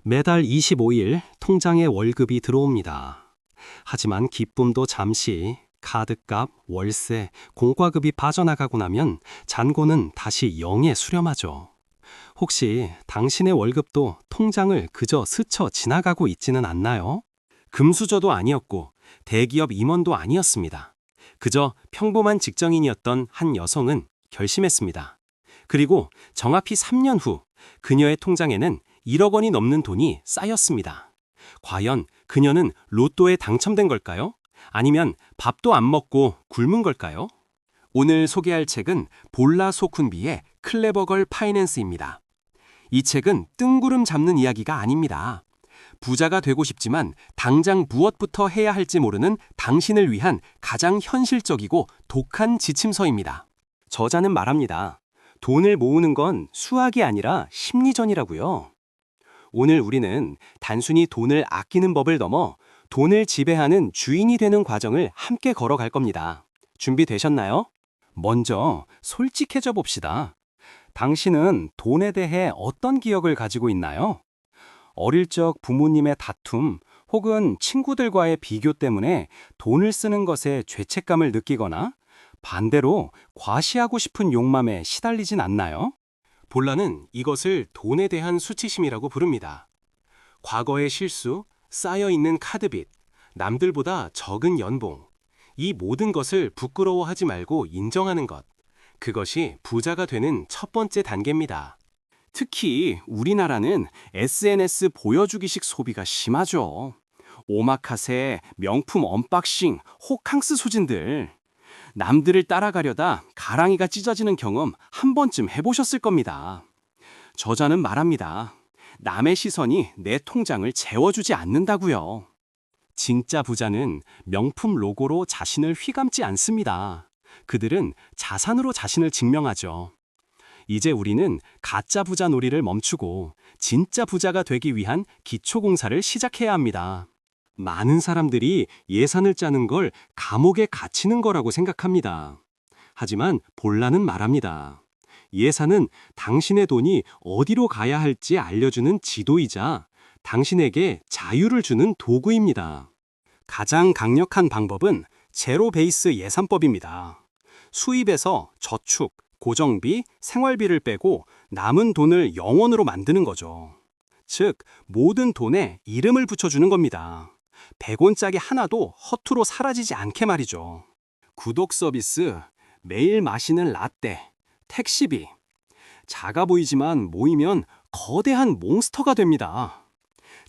매달 25일 통장에 월급이 들어옵니다. 하지만 기쁨도 잠시, 카드값, 월세, 공과급이 빠져나가고 나면 잔고는 다시 0에 수렴하죠. 혹시 당신의 월급도 통장을 그저 스쳐 지나가고 있지는 않나요? 금수저도 아니었고 대기업 임원도 아니었습니다. 그저 평범한 직장인이었던 한 여성은 결심했습니다. 그리고 정확히 3년 후 그녀의 통장에는 1억 원이 넘는 돈이 쌓였습니다. 과연 그녀는 로또에 당첨된 걸까요? 아니면 밥도 안 먹고 굶은 걸까요? 오늘 소개할 책은 볼라 소쿤비의 클레버걸 파이낸스입니다. 이 책은 뜬구름 잡는 이야기가 아닙니다. 부자가 되고 싶지만 당장 무엇부터 해야 할지 모르는 당신을 위한 가장 현실적이고 독한 지침서입니다. 저자는 말합니다. 돈을 모으는 건 수학이 아니라 심리전이라고요. 오늘 우리는 단순히 돈을 아끼는 법을 넘어 돈을 지배하는 주인이 되는 과정을 함께 걸어갈 겁니다. 준비되셨나요? 먼저 솔직해져 봅시다. 당신은 돈에 대해 어떤 기억을 가지고 있나요? 어릴 적 부모님의 다툼 혹은 친구들과의 비교 때문에 돈을 쓰는 것에 죄책감을 느끼거나 반대로 과시하고 싶은 욕망에 시달리진 않나요? 볼라는 이것을 돈에 대한 수치심이라고 부릅니다. 과거의 실수, 쌓여있는 카드빚, 남들보다 적은 연봉, 이 모든 것을 부끄러워하지 말고 인정하는 것, 그것이 부자가 되는 첫 번째 단계입니다. 특히 우리나라는 SNS 보여주기식 소비가 심하죠. 오마카세, 명품 언박싱, 호캉스 소진들. 남들을 따라가려다 가랑이가 찢어지는 경험 한 번쯤 해보셨을 겁니다. 저자는 말합니다. 남의 시선이 내 통장을 채워주지 않는다고요. 진짜 부자는 명품 로고로 자신을 휘감지 않습니다. 그들은 자산으로 자신을 증명하죠. 이제 우리는 가짜 부자 놀이를 멈추고 진짜 부자가 되기 위한 기초공사를 시작해야 합니다. 많은 사람들이 예산을 짜는 걸 감옥에 갇히는 거라고 생각합니다. 하지만 볼라는 말합니다. 예산은 당신의 돈이 어디로 가야 할지 알려주는 지도이자 당신에게 자유를 주는 도구입니다. 가장 강력한 방법은 제로 베이스 예산법입니다. 수입에서 저축, 고정비, 생활비를 빼고 남은 돈을 영원으로 만드는 거죠. 즉, 모든 돈에 이름을 붙여주는 겁니다. 100원짜리 하나도 허투루 사라지지 않게 말이죠. 구독 서비스, 매일 마시는 라떼, 택시비. 작아 보이지만 모이면 거대한 몬스터가 됩니다.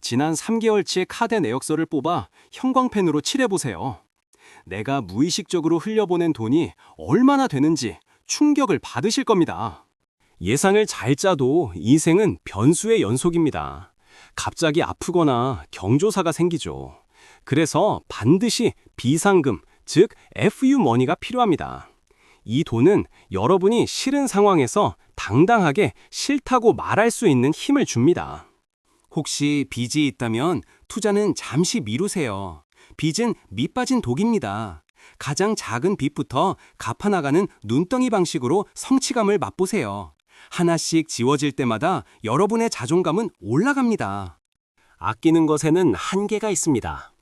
지난 3개월치의 카드 내역서를 뽑아 형광펜으로 칠해보세요. 내가 무의식적으로 흘려보낸 돈이 얼마나 되는지 충격을 받으실 겁니다. 예상을 잘 짜도 인생은 변수의 연속입니다. 갑자기 아프거나 경조사가 생기죠. 그래서 반드시 비상금, 즉 FU 머니가 필요합니다. 이 돈은 여러분이 싫은 상황에서 당당하게 싫다고 말할 수 있는 힘을 줍니다. 혹시 빚이 있다면 투자는 잠시 미루세요. 빚은 밑빠진 독입니다. 가장 작은 빚부터 갚아나가는 눈덩이 방식으로 성취감을 맛보세요. 하나씩 지워질 때마다 여러분의 자존감은 올라갑니다. 아끼는 것에는 한계가 있습니다.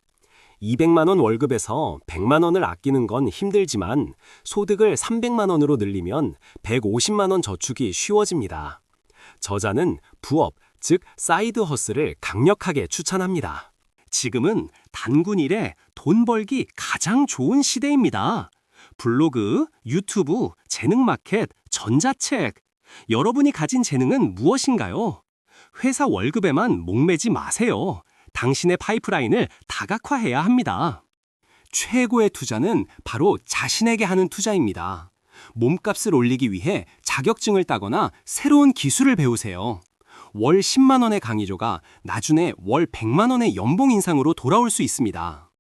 200만 원 월급에서 100만 원을 아끼는 건 힘들지만 소득을 300만 원으로 늘리면 150만 원 저축이 쉬워집니다. 저자는 부업, 즉 사이드 허슬을 강력하게 추천합니다. 지금은 단군 일에 돈 벌기 가장 좋은 시대입니다. 블로그, 유튜브, 재능마켓, 전자책. 여러분이 가진 재능은 무엇인가요? 회사 월급에만 목매지 마세요. 당신의 파이프라인을 다각화해야 합니다. 최고의 투자는 바로 자신에게 하는 투자입니다. 몸값을 올리기 위해 자격증을 따거나 새로운 기술을 배우세요. 월 10만 원의 강의료가 나중에 월 100만 원의 연봉 인상으로 돌아올 수 있습니다.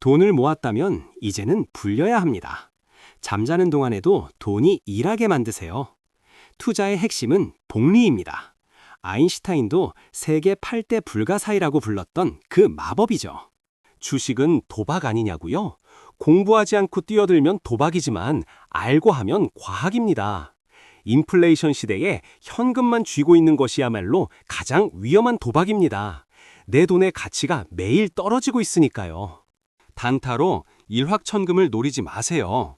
돈을 모았다면 이제는 불려야 합니다. 잠자는 동안에도 돈이 일하게 만드세요. 투자의 핵심은 복리입니다. 아인슈타인도 세계 8대 불가사의라고 불렀던 그 마법이죠. 주식은 도박 아니냐고요? 공부하지 않고 뛰어들면 도박이지만 알고 하면 과학입니다. 인플레이션 시대에 현금만 쥐고 있는 것이야말로 가장 위험한 도박입니다. 내 돈의 가치가 매일 떨어지고 있으니까요. 단타로 일확천금을 노리지 마세요.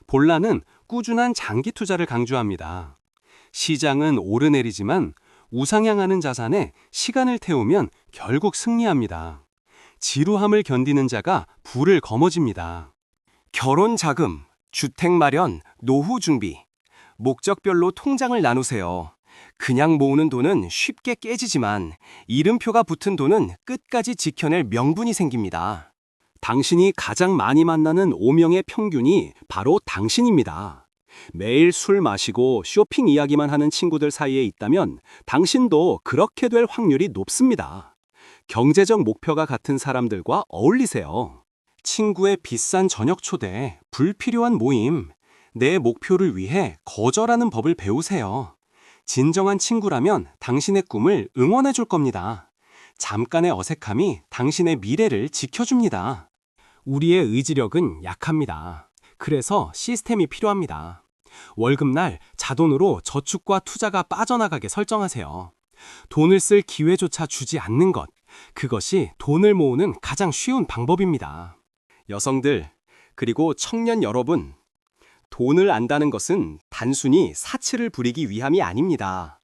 볼라는 꾸준한 장기 투자를 강조합니다. 시장은 오르내리지만 우상향하는 자산에 시간을 태우면 결국 승리합니다. 지루함을 견디는 자가 부를 거머쥡니다. 결혼 자금, 주택 마련, 노후 준비. 목적별로 통장을 나누세요. 그냥 모으는 돈은 쉽게 깨지지만 이름표가 붙은 돈은 끝까지 지켜낼 명분이 생깁니다. 당신이 가장 많이 만나는 5명의 평균이 바로 당신입니다. 매일 술 마시고 쇼핑 이야기만 하는 친구들 사이에 있다면 당신도 그렇게 될 확률이 높습니다. 경제적 목표가 같은 사람들과 어울리세요. 친구의 비싼 저녁 초대, 불필요한 모임, 내 목표를 위해 거절하는 법을 배우세요. 진정한 친구라면 당신의 꿈을 응원해 줄 겁니다. 잠깐의 어색함이 당신의 미래를 지켜줍니다. 우리의 의지력은 약합니다. 그래서 시스템이 필요합니다. 월급날 자동으로 저축과 투자가 빠져나가게 설정하세요. 돈을 쓸 기회조차 주지 않는 것, 그것이 돈을 모으는 가장 쉬운 방법입니다. 여성들, 그리고 청년 여러분, 돈을 안다는 것은 단순히 사치를 부리기 위함이 아닙니다.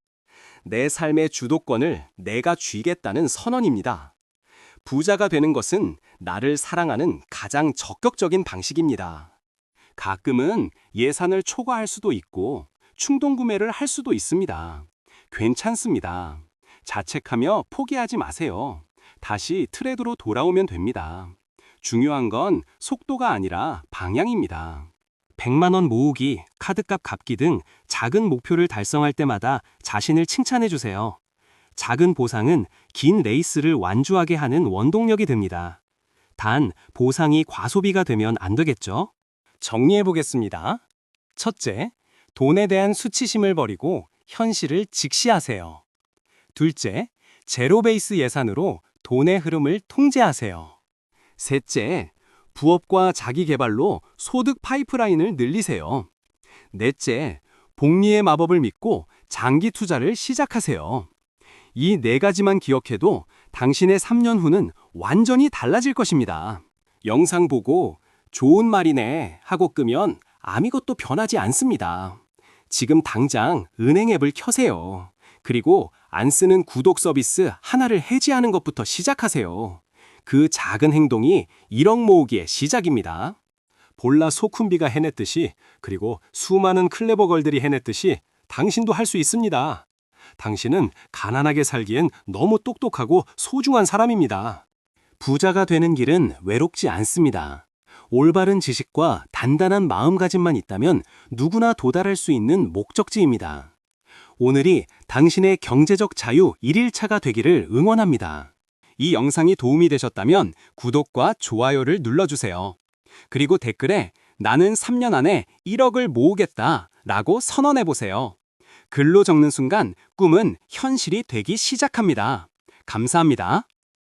내 삶의 주도권을 내가 쥐겠다는 선언입니다. 부자가 되는 것은 나를 사랑하는 가장 적극적인 방식입니다. 가끔은 예산을 초과할 수도 있고 충동 구매를 할 수도 있습니다. 괜찮습니다. 자책하며 포기하지 마세요. 다시 트레드로 돌아오면 됩니다. 중요한 건 속도가 아니라 방향입니다. 100만 원 모으기, 카드값 갚기 등 작은 목표를 달성할 때마다 자신을 칭찬해 주세요. 작은 보상은 긴 레이스를 완주하게 하는 원동력이 됩니다. 단, 보상이 과소비가 되면 안 되겠죠? 정리해 보겠습니다. 첫째, 돈에 대한 수치심을 버리고 현실을 직시하세요. 둘째, 제로 베이스 예산으로 돈의 흐름을 통제하세요. 셋째, 부업과 자기 개발로 소득 파이프라인을 늘리세요. 넷째, 복리의 마법을 믿고 장기 투자를 시작하세요. 이 네 가지만 기억해도 당신의 3년 후는 완전히 달라질 것입니다. 영상 보고 좋은 말이네 하고 끄면 아무것도 변하지 않습니다. 지금 당장 은행 앱을 켜세요. 그리고 안 쓰는 구독 서비스 하나를 해지하는 것부터 시작하세요. 그 작은 행동이 1억 모으기의 시작입니다. 볼라 소쿤비가 해냈듯이, 그리고 수많은 클레버걸들이 해냈듯이 당신도 할 수 있습니다. 당신은 가난하게 살기엔 너무 똑똑하고 소중한 사람입니다. 부자가 되는 길은 외롭지 않습니다. 올바른 지식과 단단한 마음가짐만 있다면 누구나 도달할 수 있는 목적지입니다. 오늘이 당신의 경제적 자유 1일차가 되기를 응원합니다. 이 영상이 도움이 되셨다면 구독과 좋아요를 눌러주세요. 그리고 댓글에 나는 3년 안에 1억을 모으겠다 라고 선언해보세요. 글로 적는 순간 꿈은 현실이 되기 시작합니다. 감사합니다.